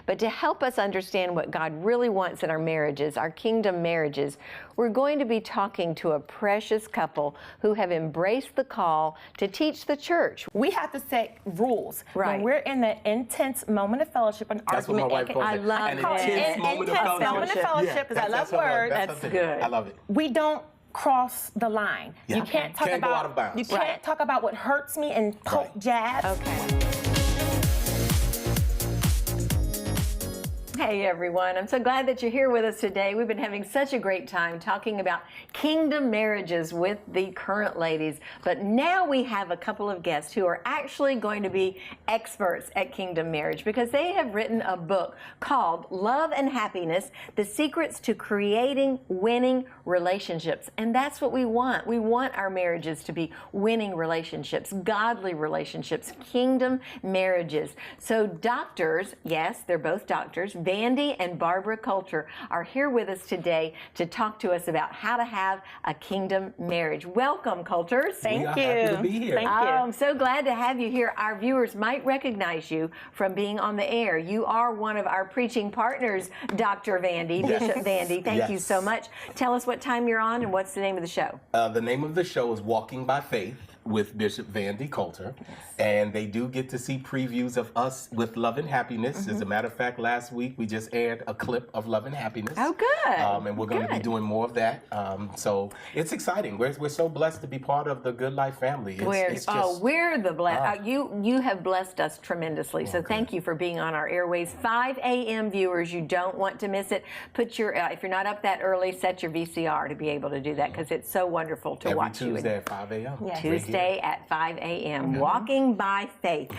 But to help us understand what God really wants in our marriages, our kingdom marriages, we're going to be talking to a precious couple who have embraced the call to teach the church. We have to set rules. Right. When we're in that intense moment of fellowship, an That's argument. what my wife calls I it. love An it. intense moment of fellowship. Because I love words. That's good. I love it. We don't cross the line. Yeah. You can't talk Can't go about out of bounds. You can't talk about what hurts me and poke jabs. Okay. Hey everyone, I'm so glad that you're here with us today. We've been having such a great time talking about kingdom marriages with the current ladies, but now we have a couple of guests who are actually going to be experts at kingdom marriage because they have written a book called Love and Happiness, The Secrets to Creating Winning Relationships. And that's what we want. We want our marriages to be winning relationships, godly relationships, kingdom marriages. So doctors, yes, they're both doctors, Vandy and Barbara Colter are here with us today to talk to us about how to have a kingdom marriage. Welcome, Colters. Thank you. Happy to be here. Thank you. I'm so glad to have you here. Our viewers might recognize you from being on the air. You are one of our preaching partners, Dr. Vandy, Yes. Bishop Vandy. Thank you Yes. so much. Tell us what time you're on and what's the name of the show. The name of the show is Walking by Faith with Bishop Vandy Colter. And they do get to see previews of us with Love and Happiness. As a matter of fact, last week we just aired a clip of Love and Happiness. Oh, good. And we're going to be Good. doing more of that. So it's exciting. We're so blessed to be part of the Good Life family. We're the blessed. You have blessed us tremendously. So thank you for being on our airways. 5 a.m. viewers, you don't want to miss it. Put your if you're not up that early, set your VCR to be able to do that because it's so wonderful to every watch you. Tuesday at 5 a.m. Yes. Tuesday at 5 a.m. Walking by Faith.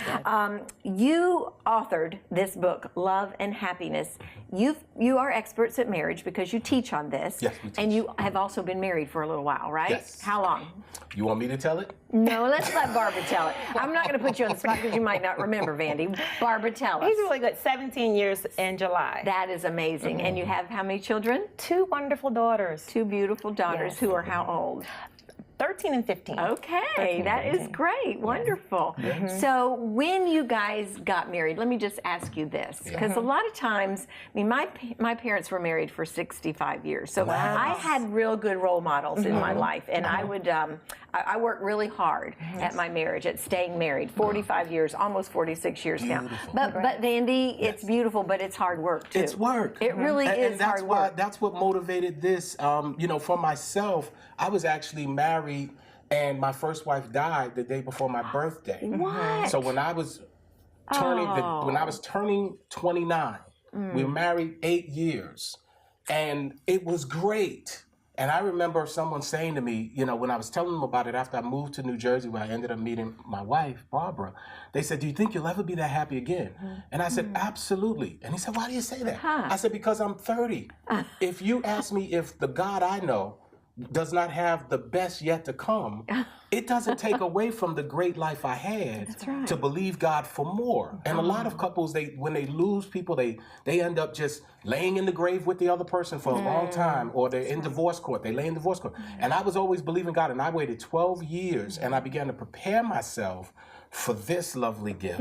You authored this book, Love and Happiness. You are experts at marriage because you teach on this. Yes, we teach. And you have also been married for a little while, right? Yes. How long? You want me to tell it? No, let's let Barbara tell it. I'm not going to put you on the spot because you might not remember, Vandy. Barbara, tell us. He's really good. 17 years in July. That is amazing. And you have how many children? 2 wonderful daughters. 2 beautiful daughters Yes. who are how old? 13 and 15. Okay, 13, that is 15. great. Wonderful. So when you guys got married, let me just ask you this, because a lot of times, I mean, my parents were married for 65 years, so I had real good role models in my life, and I would, I worked really hard at my marriage, at staying married, 45 years, almost 46 years now. But Vandy, it's beautiful, but it's hard work too. It's work. It really is and that's hard why, work. That's what motivated this. For myself, I was actually married, and my first wife died the day before my birthday. What? So when I was turning 29, we were married 8 years, and it was great. And I remember someone saying to me, when I was telling them about it after I moved to New Jersey, where I ended up meeting my wife, Barbara, they said, "Do you think you'll ever be that happy again?" And I said, "Absolutely." And he said, "Why do you say that?" I said, "Because I'm 30. If you ask me if the God I know does not have the best yet to come, it doesn't take away from the great life I had to believe God for more." And a lot of couples, when they lose people, they end up just laying in the grave with the other person for a long time, or they're in divorce court. They lay in divorce court. And I was always believing God, and I waited 12 years, and I began to prepare myself for this lovely gift.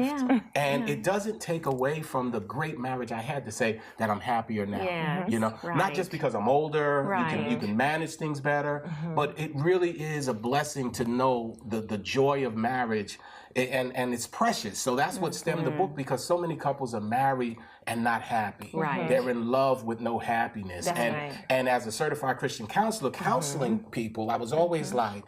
And it doesn't take away from the great marriage I had to say that I'm happier now. Not just because I'm older, you can manage things better, but it really is a blessing to know the joy of marriage, and it's precious. So that's what stemmed the book, because so many couples are married and not happy. They're in love with no happiness. And as a certified Christian counselor, counseling people, I was always like,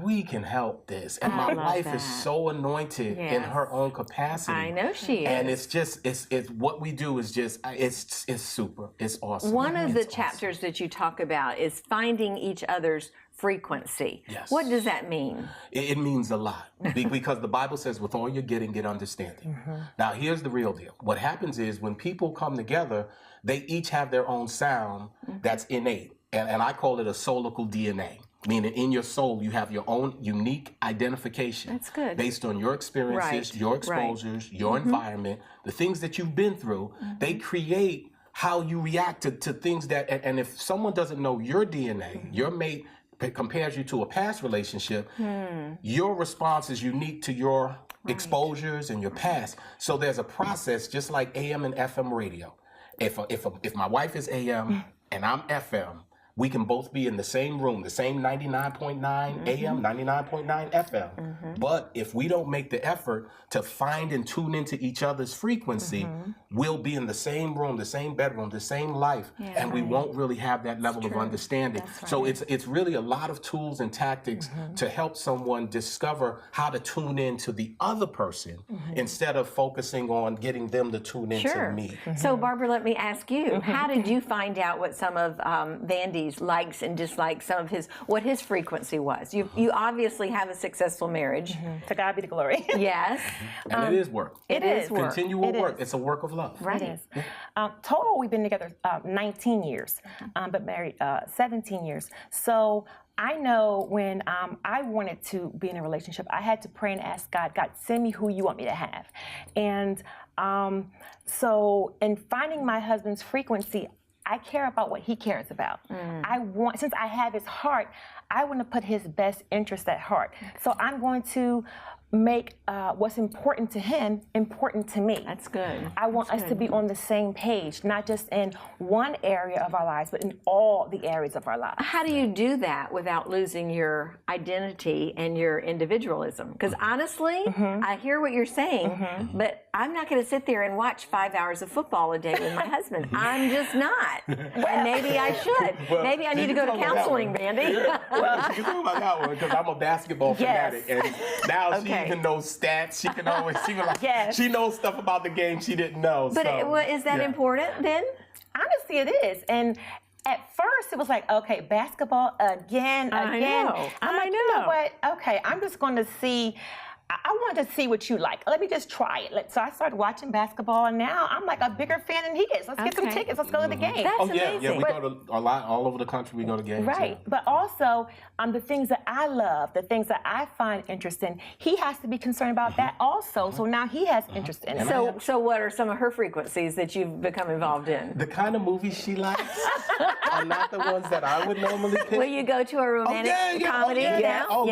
we can help this. And my wife is so anointed in her own capacity. I know she is. And it's just, it's what we do is just, it's super. It's awesome. One of the chapters that you talk about is finding each other's frequency. Yes. What does that mean? It means a lot, because the Bible says, with all you're getting, get understanding. Now, here's the real deal. What happens is when people come together, they each have their own sound that's innate. And I call it a soulical DNA. Meaning in your soul, you have your own unique identification. That's good. Based on your experiences, your exposures, your environment, the things that you've been through. They create how you react to things that, and if someone doesn't know your DNA, your mate compares you to a past relationship, your response is unique to your exposures and your past. So there's a process, just like AM and FM radio. If my wife is AM and I'm FM, we can both be in the same room, the same 99.9 AM, 99.9 FM. But if we don't make the effort to find and tune into each other's frequency, we'll be in the same room, the same bedroom, the same life, and we won't really have that level of understanding. So it's really a lot of tools and tactics to help someone discover how to tune in to the other person instead of focusing on getting them to tune into me. So Barbara, let me ask you, how did you find out what some of Vandy's likes and dislikes, some of what his frequency was? You obviously have a successful marriage. To God be the glory. Yes. And it is work. It is work. Continual work. It's a work of love. Right. It is. Total, we've been together 19 years, but married 17 years. So I know when I wanted to be in a relationship, I had to pray and ask God, send me who you want me to have. And so in finding my husband's frequency, I care about what he cares about. Since I have his heart, I want to put his best interest at heart. So I'm going to make what's important to him important to me. That's good. I want us to be on the same page, not just in one area of our lives, but in all the areas of our lives. How do you do that without losing your identity and your individualism? Because honestly, I hear what you're saying, but I'm not going to sit there and watch 5 hours of football a day with my husband. I'm just not. And maybe I should. Well, maybe I need to go to counseling, Vandy. Well, you can talk about that one because I'm a basketball fanatic, and now she even knows stats. She can always she knows stuff about the game she didn't know. But is that important then? Honestly, it is. And at first, it was like, okay, basketball again. I know. I'm like, you know what? Okay, I'm just going to see. I wanted to see what you like. Let me just try it. So I started watching basketball, and now I'm like a bigger fan than he is. Let's get some tickets. Let's go to the game. That's amazing. Yeah, we go to a lot all over the country. We go to games. Right, but also the things that I love, the things that I find interesting, he has to be concerned about that also. So now he has interest in it. So what are some of her frequencies that you've become involved in? The kind of movies she likes are not the ones that I would normally pick. Will you go to a romantic comedy? Oh,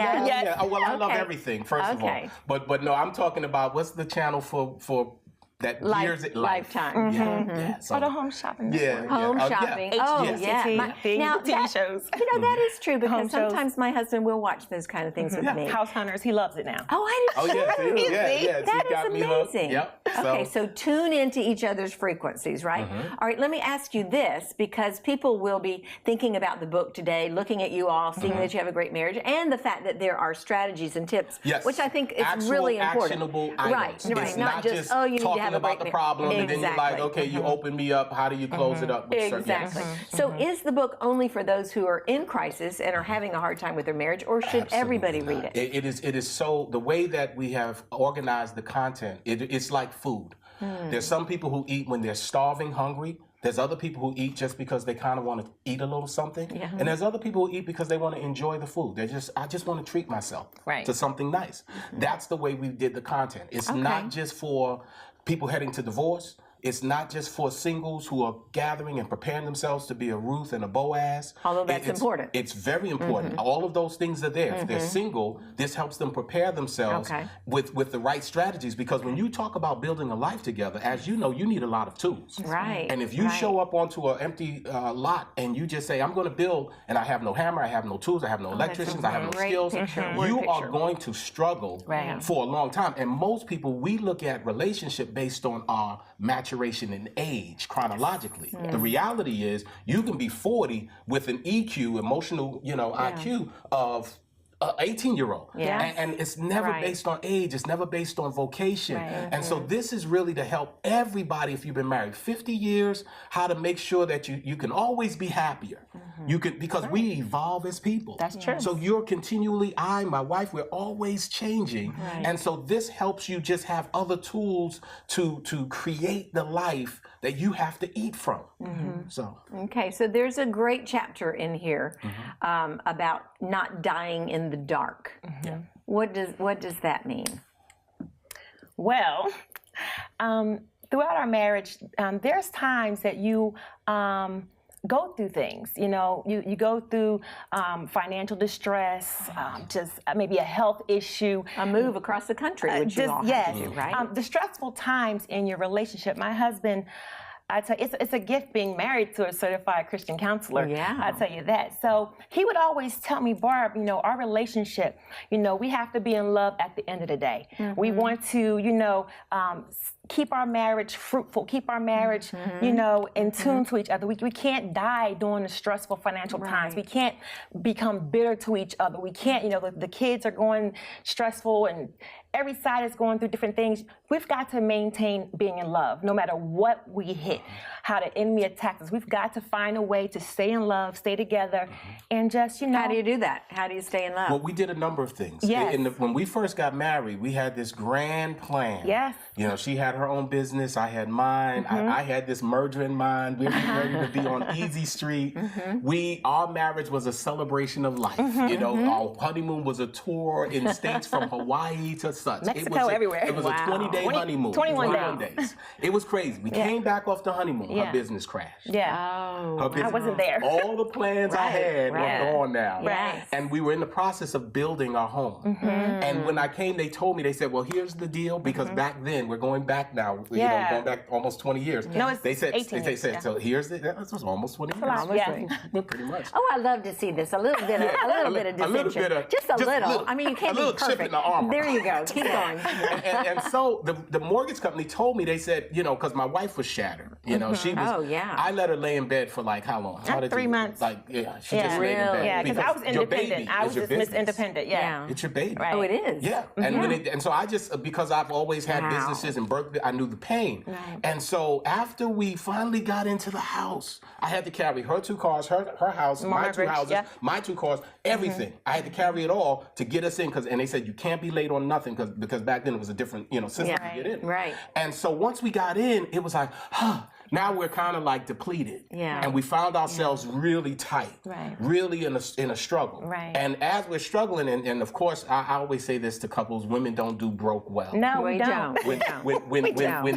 well, I love everything, first of all. Okay. But no, I'm talking about what's the channel for that Lifetime. Yeah. So, Or the home shopping. Home shopping. TV shows. You know, that is true because Home shows. sometimes my husband will watch those kind of things with me. House Hunters, he loves it now. Oh, I didn't know. That That is amazing. Yep. Okay, so tune into each other's frequencies, right? All right, let me ask you this, because people will be thinking about the book today, looking at you all, seeing that you have a great marriage, and the fact that there are strategies and tips, which I think is really important. Actionable items. Right. It's Not just, oh, you need to have a about great the problem, and then you're like, okay, you open me up. How do you close it up? Exactly. So is the book only for those who are in crisis and are having a hard time with their marriage, or should everybody read it? It is so, the way that we have organized the content, it's like food. There's some people who eat when they're starving, hungry. There's other people who eat just because they kind of want to eat a little something. And there's other people who eat because they want to enjoy the food. I just want to treat myself to something nice. That's the way we did the content. It's not just for people heading to divorce. It's not just for singles who are gathering and preparing themselves to be a Ruth and a Boaz. Although that's important. It's very important. All of those things are there. If they're single, this helps them prepare themselves with the right strategies. Because when you talk about building a life together, as you know, you need a lot of tools. Right. And if you show up onto an empty lot and you just say, I'm going to build, and I have no hammer, I have no tools, I have no electricians, I have no skills, you are going to struggle for a long time. And most people, we look at relationship based on our maturation in age chronologically. The reality is you can be 40 with an EQ, emotional, IQ of 18-year-old. And it's never based on age. It's never based on vocation. And so this is really to help everybody, if you've been married 50 years, how to make sure that you can always be happier. You can, because we evolve as people. That's true. So you're continually, my wife, we're always changing. And so this helps you just have other tools to create the life that you have to eat from. So Okay, so there's a great chapter in here about not dying in the dark. What does that mean? Well, throughout our marriage, there's times that you go through things. You know, you go through financial distress, just maybe a health issue. A move across the country, which you all have to do, right? The stressful times in your relationship. My husband, I tell you, it's a gift being married to a certified Christian counselor. Yeah. I tell you that. So he would always tell me, Barb, you know, our relationship, you know, we have to be in love at the end of the day. We want to, you know, keep our marriage fruitful, keep our marriage, you know, in tune to each other. We can't die during the stressful financial times. We can't become bitter to each other. We can't, you know, the kids are going stressful and every side is going through different things. We've got to maintain being in love no matter what we hit, how the enemy attacks us. We've got to find a way to stay in love, stay together, and just, you know. How do you do that? How do you stay in love? Well, we did a number of things. Yes. When we first got married, we had this grand plan. Yes. You know, she had her own business, I had mine. I had this merger in mind. We were ready to be on Easy Street. Our marriage was a celebration of life. You know, our honeymoon was a tour in states from Hawaii to such. Mexico, everywhere. It was a 20-day honeymoon. 21 days. It was crazy. We came back off the honeymoon. Her business crashed. Oh. Her business, I wasn't there. All the plans I had were gone now. Right. And we were in the process of building our home. And when I came, they told me, they said, well, here's the deal, because back then, we're going back now, you know, going back almost 20 years. No, it's they said, 18 they said, years, so here's the, this was almost 20 years. Yeah. Pretty much. Oh, I love to see this. A little bit of dissension. Just a little. I mean, you can't a little be perfect. chip in the armor. There you go. Keep going. And so the mortgage company told me, they said, you know, because my wife was shattered. You know, she was. Oh, yeah. I let her lay in bed for like how long? How did 3 months. Like, she just laid in bed. Yeah, because I was your independent. baby I was is your just Miss business. Independent. Yeah. It's your baby. Right. Oh, it is? Yeah. And and so I just, because I've always had businesses and birth, I knew the pain. Right. And so after we finally got into the house, I had to carry her 2 cars, her house, my 2 houses, my 2 cars, everything. I had to carry it all to get us in, and they said you can't be late on nothing because back then it was a different, you know, system to get in. Right. And so once we got in, it was like, now we're kind of like depleted. Yeah. And we found ourselves really tight. Right. Really in a struggle. Right. And as we're struggling, and of course, I always say this to couples: women don't do broke well. No, We don't.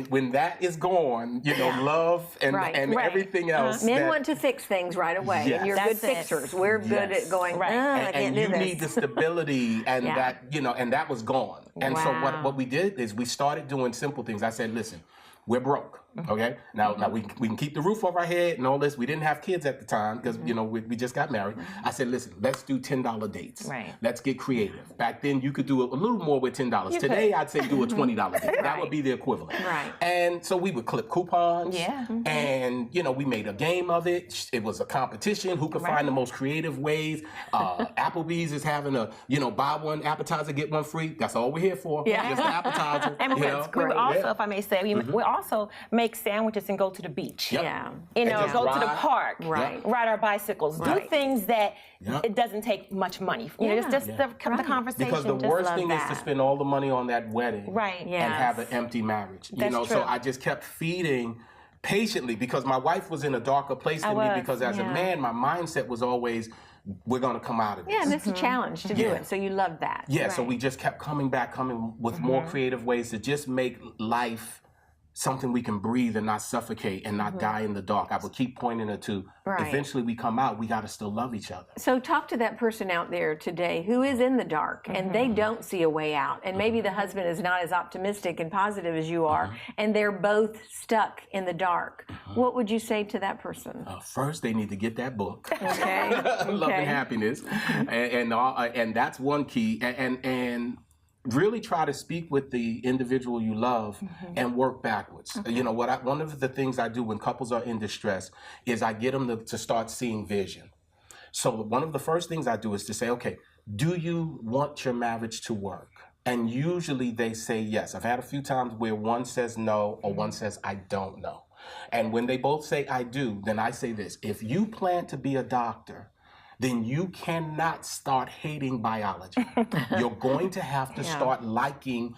When that is gone, you know, love and everything else. Men want to fix things right away, and you're good fixers. We're good at going, I can't and do you this. need the stability, and that, you know, and that was gone. And so what we did is we started doing simple things. I said, listen, we're broke. Okay. Now we can keep the roof over our head and all this. We didn't have kids at the time because you know we just got married. I said, listen, let's do $10 dates. Right. Let's get creative. Back then you could do a little more with $10. Today I'd say do a $20 date. That would be the equivalent. Right. And so we would clip coupons. Yeah. And you know we made a game of it. It was a competition. Who could find the most creative ways? Applebee's is having a buy one appetizer get one free. That's all we're here for. Yeah. Just an appetizer. And we would also, if I may say, we also make sandwiches and go to the beach. Yep. Yeah. You know, just go to the ride. park, Right. ride our bicycles, do things that it doesn't take much money. You know, it's just the conversation. Because the just worst love thing is that. to spend all the money on that wedding, Right. and Yes. have an empty marriage. That's So true. I just kept feeding patiently because my wife was in a darker place than me. Because as a man, my mindset was always, we're going to come out of this. Yeah, and it's a challenge to do it, so you love that. Yeah, so we just kept coming with more creative ways to just make life something we can breathe and not suffocate and not die in the dark. I would keep pointing it to, eventually we come out, we got to still love each other. So talk to that person out there today who is in the dark and they don't see a way out. And maybe the husband is not as optimistic and positive as you are, and they're both stuck in the dark. What would you say to that person? First, they need to get that book, Okay. Love and Happiness, and that's one key. And really try to speak with the individual you love and work backwards. You know, one of the things I do when couples are in distress is I get them to start seeing vision. So one of the first things I do is to say, okay, do you want your marriage to work? And usually they say yes. I've had a few times where one says no or one says I don't know. And when they both say I do, then I say this: if you plan to be a doctor, then you cannot start hating biology. You're going to have to start liking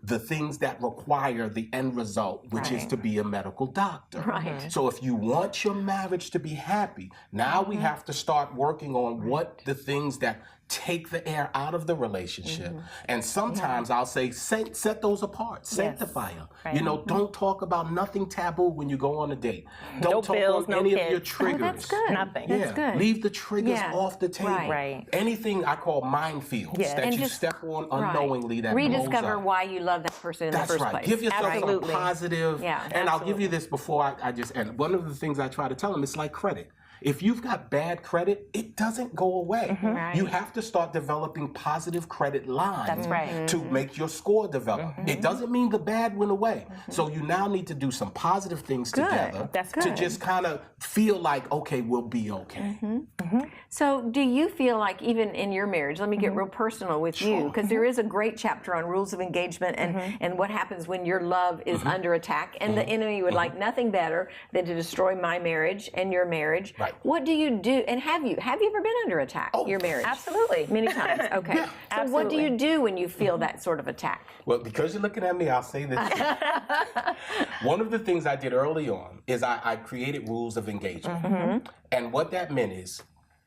the things that require the end result, which is to be a medical doctor. Right. So if you want your marriage to be happy, now we have to start working on what the things that take the air out of the relationship. And sometimes I'll say, set those apart, sanctify them. Right. You know, don't talk about nothing taboo when you go on a date. Don't No talk bills, about no any kids. of your Oh, triggers. that's good. Nothing. That's good. Leave the triggers Yeah. off the table. Right. Anything I call minefields Yeah. that And you just- step on Right. unknowingly that Rediscover blows up. why you love that person in That's the first right. place. Give yourself Absolutely. some positive. Yeah, and I'll give you this before I just end. One of the things I try to tell them, it's like credit. If you've got bad credit, it doesn't go away. Right. You have to start developing positive credit lines That's right. to make your score develop. It doesn't mean the bad went away. So you now need to do some positive things together That's to good. just kind of feel like, okay, we'll be okay. So, do you feel like even in your marriage, let me get real personal with you, because there is a great chapter on rules of engagement and what happens when your love is under attack, and the enemy would like nothing better than to destroy my marriage and your marriage. Right. What do you do? And have you ever been under attack? Your marriage? Absolutely. Many times. Okay. So, what do you do when you feel that sort of attack? Well, because you're looking at me, I'll say this. One of the things I did early on is I created rules of engagement. And what that meant is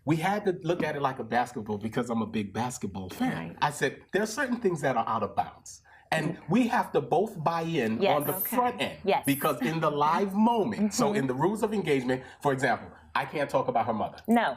we had to look at it like a basketball because I'm a big basketball fan. Right. I said, there are certain things that are out of bounds. And we have to both buy in Yes. on the Okay. front end. Yes. Because in the live moment, so in the rules of engagement, for example, I can't talk about her mother. No.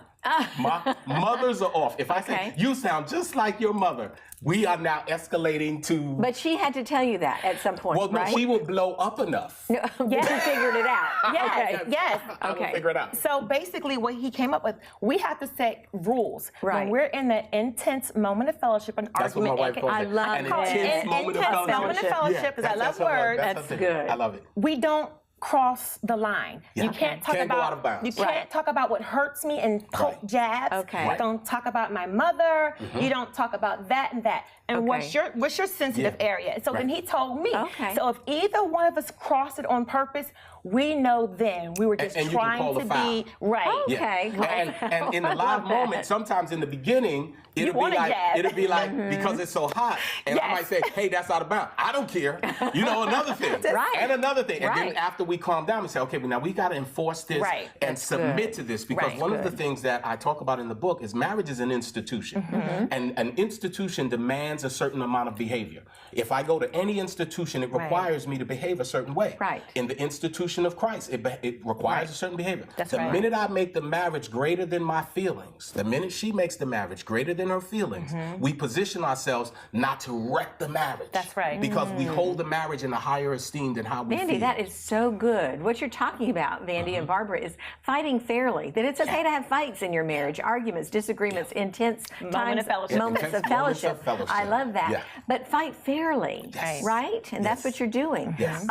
My mothers are off. If I say, Okay. you sound just like your mother, we are now escalating to... But she had to tell you that at some point, well, no, right? she will blow up enough. But you figured it out. Yes. Okay. Yes. I will Okay. figure it out. So basically, what he came up with, we have to set rules Right. when we're in that intense moment of fellowship, an That's what my argument. wife calls I it. love An it. intense moment of Intense fellowship. moment of fellowship, 'cause I love what words. That's That's the thing. good. I love it. We don't cross the line. Yeah. You can't talk Can't go about out of bounds. you can't Right. talk about what hurts me and poke Right. jabs. Okay. Right. Don't talk about my mother. You don't talk about that and that. And Okay. what's your sensitive Yeah. area? So then Right. he told me. Okay. So if either one of us crossed it on purpose, we know then we were just And you can trying call to the foul. be right. Yeah. Okay, great. And in the I love live moment, that. sometimes in the beginning, it'll be wanna like jab. because it's so hot, and I Yes. might say, "Hey, that's out of bounds." I don't care. You know, another thing, Right. and another thing, and Right. then after we calm down, we say, "Okay, well, now we got to enforce this Right. and That's submit good. to this," because Right. one of the things that I talk about in the book is marriage is an institution, and an institution demands a certain amount of behavior. If I go to any institution, it requires me to behave a certain way. Right. In the institution of Christ, it requires a certain behavior. That's the right. minute I make the marriage greater than my feelings, the minute she makes the marriage greater than her feelings, we position ourselves not to wreck the marriage. That's right. Because we hold the marriage in a higher esteem than how we Vandy, feel. that is so good. What you're talking about, Vandy and Barbara, is fighting fairly. That it's okay to have fights in your marriage, arguments, disagreements, intense Moment of fellowship. moments Intense of moments fellowship. of fellowship. I love that. Yeah. But fight fairly, Yes. right? And that's Yes. what you're doing. Yes.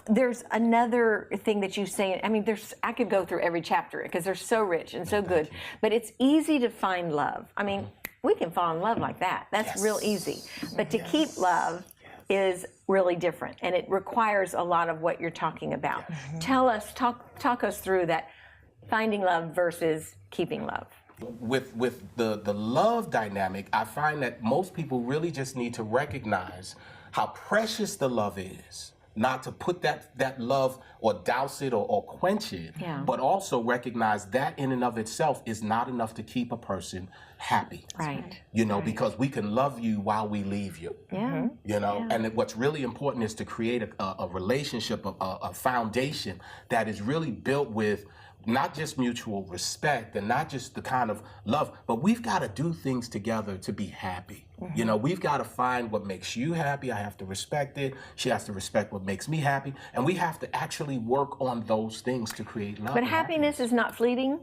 There's another thing that you say. I mean, I could go through every chapter because they're so rich and so good. But it's easy to find love. I mean, we can fall in love like that. That's Yes. real easy. But to keep love is really different, and it requires a lot of what you're talking about. Talk us through that finding love versus keeping love. With the love dynamic, I find that most people really just need to recognize how precious the love is. Not to put that love or douse it or quench it, Yeah. but also recognize that in and of itself is not enough to keep a person happy. Right. You know, because we can love you while we leave you. Yeah. You know, and what's really important is to create a relationship, a foundation that is really built with not just mutual respect and not just the kind of love, but we've got to do things together to be happy. You know, we've got to find what makes you happy. I have to respect it. She has to respect what makes me happy. And we have to actually work on those things to create love. But and happiness is not fleeting.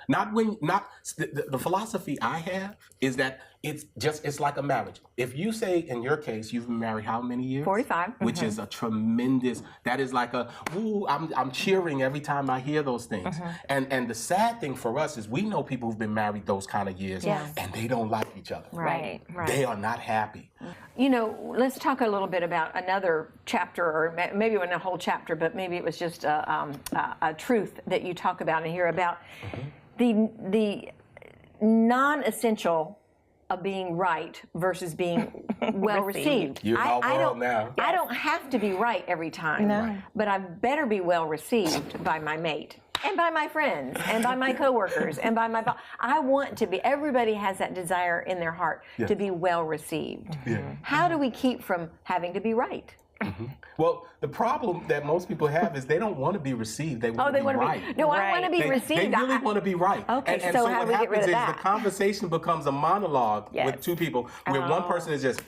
The philosophy I have is that it's like a marriage. If you say, in your case, you've been married how many years? 45. Which is a tremendous, that is like I'm cheering every time I hear those things. And the sad thing for us is we know people who've been married those kind of years Yes. and they don't like each other. Right. They are not happy. You know, let's talk a little bit about another chapter, or maybe it wasn't a whole chapter, but maybe it was just a truth that you talk about and hear about. The non-essential of being right versus being well received. You're in our world now. I don't have to be right every time, No. but I better be well received by my mate. and by my friends, and by my coworkers, and by my boss. I want to be, everybody has that desire in their heart to be well received. How do we keep from having to be right? Well, the problem that most people have is they don't want to be received. They want to be right. No, I want to be received. They really want to be right. Okay, and so so how what do we get rid happens of is that? the conversation becomes a monologue with two people, where one person is just,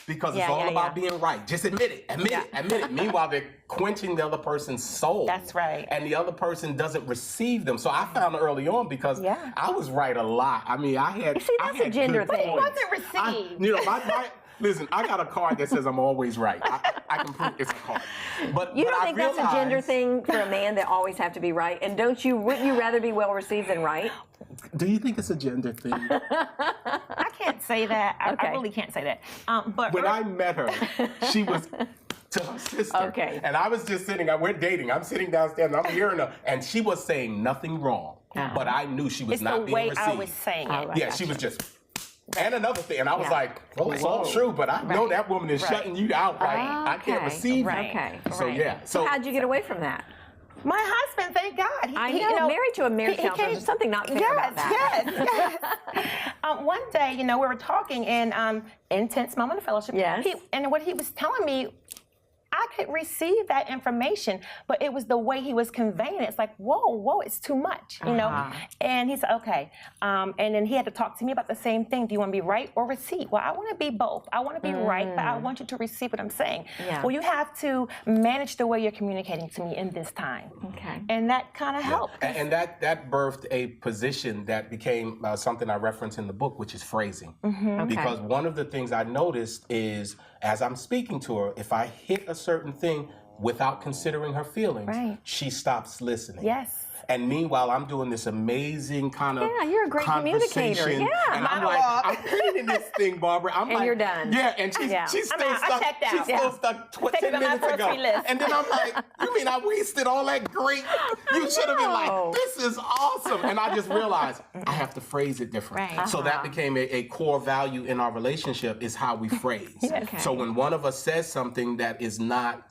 because it's all about being right. Just admit it, admit it. Meanwhile, they're quenching the other person's soul. That's right. And the other person doesn't receive them. So I found early on, because I was right a lot. I mean, I had. You see, that's a gender thing. He wasn't received. Listen, I got a card that says I'm always right. I can prove it's a card. But you don't I think that's a gender thing for a man that always have to be right? And wouldn't you rather be well received than right? Do you think it's a gender thing? I can't say that. I really can't say that. But when I met her, she was to her sister. And I was just sitting, we're dating. I'm sitting downstairs and I'm hearing her, and she was saying nothing wrong. But I knew she was not being received. It's the way I was saying it. She was just. And another thing, and I was like, well, it's all true, but I know that woman is shutting you out. Like, I can't receive you. So how'd you get away from that? My husband, thank God. I know, married to a marriage counselor, there's something not fair about that. Yes. One day, we were talking in intense moment of fellowship. Yes. And what he was telling me, I could receive that information, but it was the way he was conveying it. It's like, whoa, it's too much, you know? And he said, okay. And then he had to talk to me about the same thing. Do you want to be right or receive? Well, I want to be both. I want to be right, but I want you to receive what I'm saying. Well, you have to manage the way you're communicating to me in this time. And that kind of helped. And that birthed a position that became something I reference in the book, which is phrasing. Because one of the things I noticed is, as I'm speaking to her, if I hit a certain thing without considering her feelings, she stops listening. Yes. And meanwhile, I'm doing this amazing kind of you're a great communicator. And I'm like, I'm hitting this thing, Barbara. I'm like, you're done. Yeah, and she's still stuck. She's still stuck 10 minutes ago. And then I'm like, you mean I wasted all that great? You should have been like, this is awesome. And I just realized I have to phrase it different. So that became a core value in our relationship, is how we phrase. So when one of us says something that is not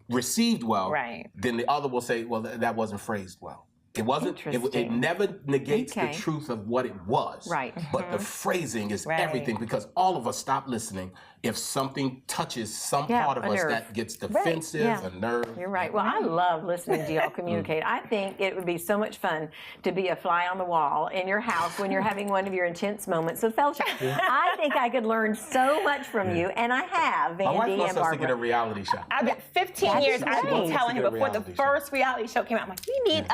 received well, then the other will say, well, that wasn't phrased well. It wasn't, it never negates the truth of what it was. But the phrasing is everything, because all of us stop listening if something touches some part of us that gets defensive, a nerve. You're right. Well, I love listening to y'all communicate. I think it would be so much fun to be a fly on the wall in your house when you're having one of your intense moments of fellowship. I think I could learn so much from you, and I have, Vandy and Barbara. My wife wants us to get a reality show. I've been 15 years. I've been telling him before the first reality show came out, I'm like, we need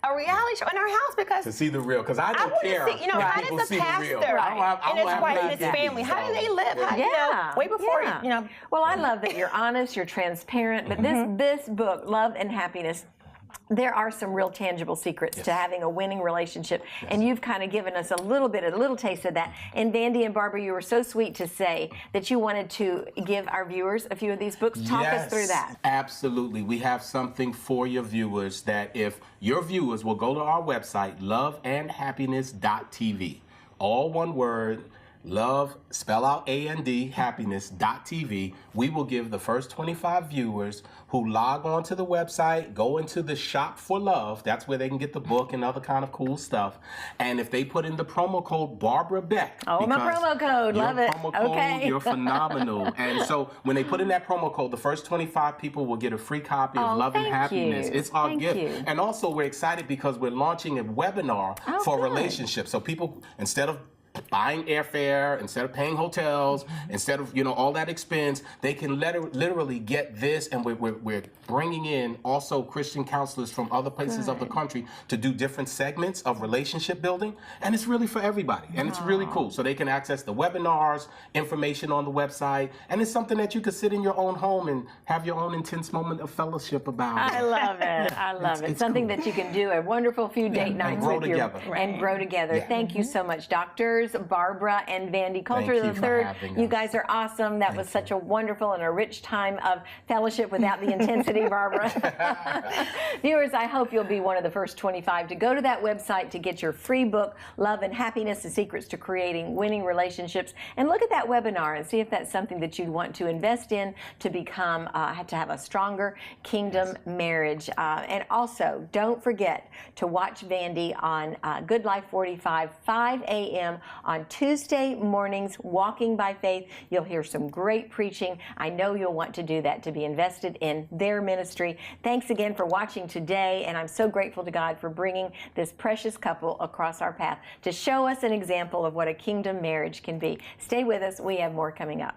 a reality show in our house, because to see the real, because I don't care. See, how does a pastor and his wife and his family, how do they live? How, way before, Well, I love that you're honest, you're transparent, but this book, Love and Happiness, there are some real tangible secrets to having a winning relationship, and you've kind of given us a little taste of that. And Vandy and Barbara, you were so sweet to say that you wanted to give our viewers a few of these books. Talk us through that. Absolutely. We have something for your viewers that if your viewers will go to our website, loveandhappiness.tv, all one word, love, spell out A-N-D, happiness.tv. We will give the first 25 viewers who log on to the website, go into the shop for love. That's where they can get the book and other kind of cool stuff. And if they put in the promo code Barbara Beck. Oh, my promo code. Love it. Promo code, you're phenomenal. And so when they put in that promo code, the first 25 people will get a free copy of Love and Happiness. It's our gift. And also we're excited because we're launching a webinar for relationships. So people, instead of buying airfare, instead of paying hotels, instead of all that expense, they can literally get this. And we're bringing in also Christian counselors from other places of the country to do different segments of relationship building, and it's really for everybody, and it's really cool. So they can access the webinars, information on the website, and it's something that you could sit in your own home and have your own intense moment of fellowship about. I love it. I love it. Something that you can do a wonderful few date nights with you and grow together. Thank you so much, doctors, Bears, Barbara and Vandy Colter you for III. having You us. guys are awesome. That was such a wonderful and a rich time of fellowship without the intensity, Barbara. Viewers, I hope you'll be one of the first 25 to go to that website to get your free book, Love and Happiness, The Secrets to Creating Winning Relationships, and look at that webinar and see if that's something that you'd want to invest in to become, to have a stronger kingdom marriage. And also, don't forget to watch Vandy on Good Life 45, 5 a.m. on Tuesday mornings, Walking by Faith. You'll hear some great preaching. I know you'll want to do that to be invested in their ministry. Thanks again for watching today, and I'm so grateful to God for bringing this precious couple across our path to show us an example of what a kingdom marriage can be. Stay with us. We have more coming up.